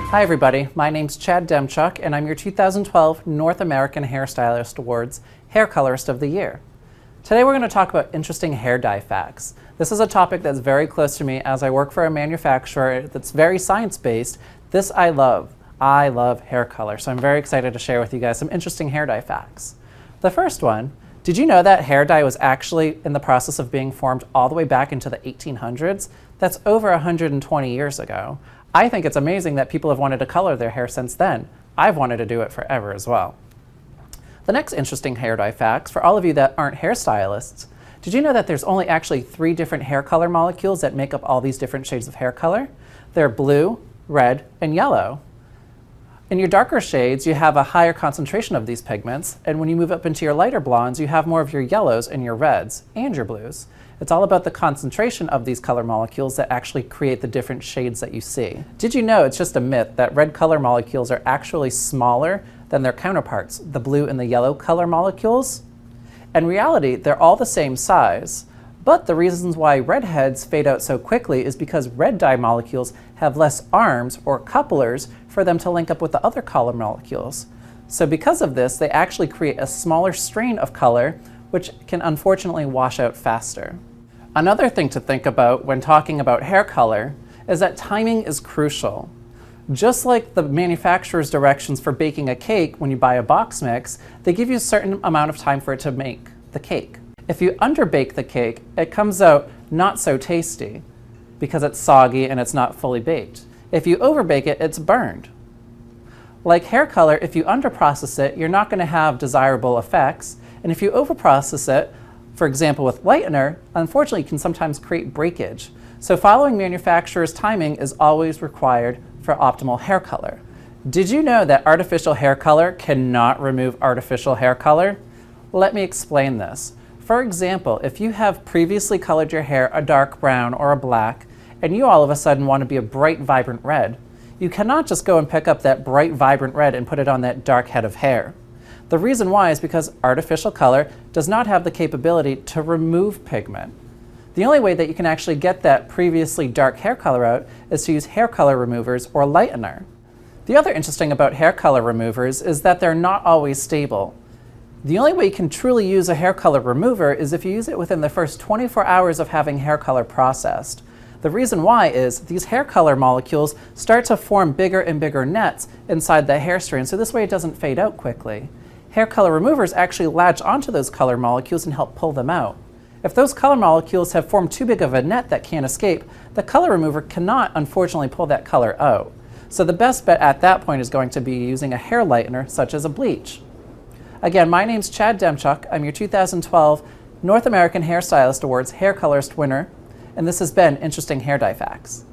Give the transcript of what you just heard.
Hi everybody, my name's Chad Demchuk and I'm your 2012 North American Hairstylist Awards Hair Colorist of the Year. Today we're going to talk about interesting hair dye facts. This is a topic that's very close to me as I work for a manufacturer that's very science-based. This I love. I love hair color, so I'm very excited to share with you guys some interesting hair dye facts. The first one, did you know that hair dye was actually in the process of being formed all the way back into the 1800s? That's over 120 years ago. I think it's amazing that people have wanted to color their hair since then. I've wanted to do it forever as well. The next interesting hair dye facts, for all of you that aren't hairstylists, did you know that there's only actually 3 different hair color molecules that make up all these different shades of hair color? They're blue, red, and yellow. In your darker shades, you have a higher concentration of these pigments, and when you move up into your lighter blondes, you have more of your yellows and your reds, and your blues. It's all about the concentration of these color molecules that actually create the different shades that you see. Did you know it's just a myth that red color molecules are actually smaller than their counterparts, the blue and the yellow color molecules? In reality, they're all the same size, but the reasons why redheads fade out so quickly is because red dye molecules have less arms or couplers for them to link up with the other color molecules. So because of this, they actually create a smaller strain of color, which can unfortunately wash out faster. Another thing to think about when talking about hair color is that timing is crucial. Just like the manufacturer's directions for baking a cake when you buy a box mix, they give you a certain amount of time for it to make the cake. If you underbake the cake, it comes out not so tasty because it's soggy and it's not fully baked. If you overbake it, it's burned. Like hair color, if you underprocess it, you're not going to have desirable effects, and if you overprocess it, for example with lightener, unfortunately can sometimes create breakage. So following manufacturer's timing is always required for optimal hair color. Did you know that artificial hair color cannot remove artificial hair color? Let me explain this. For example, if you have previously colored your hair a dark brown or a black, and you all of a sudden want to be a bright, vibrant red, you cannot just go and pick up that bright, vibrant red and put it on that dark head of hair. The reason why is because artificial color does not have the capability to remove pigment. The only way that you can actually get that previously dark hair color out is to use hair color removers or lightener. The other interesting about hair color removers is that they're not always stable. The only way you can truly use a hair color remover is if you use it within the first 24 hours of having hair color processed. The reason why is these hair color molecules start to form bigger and bigger nets inside the hair strand, so this way it doesn't fade out quickly. Hair color removers actually latch onto those color molecules and help pull them out. If those color molecules have formed too big of a net that can't escape, the color remover cannot unfortunately pull that color out. So the best bet at that point is going to be using a hair lightener such as a bleach. Again, my name's Chad Demchuk. I'm your 2012 North American Hairstylist Awards Hair Colorist winner, and this has been Interesting Hair Dye Facts.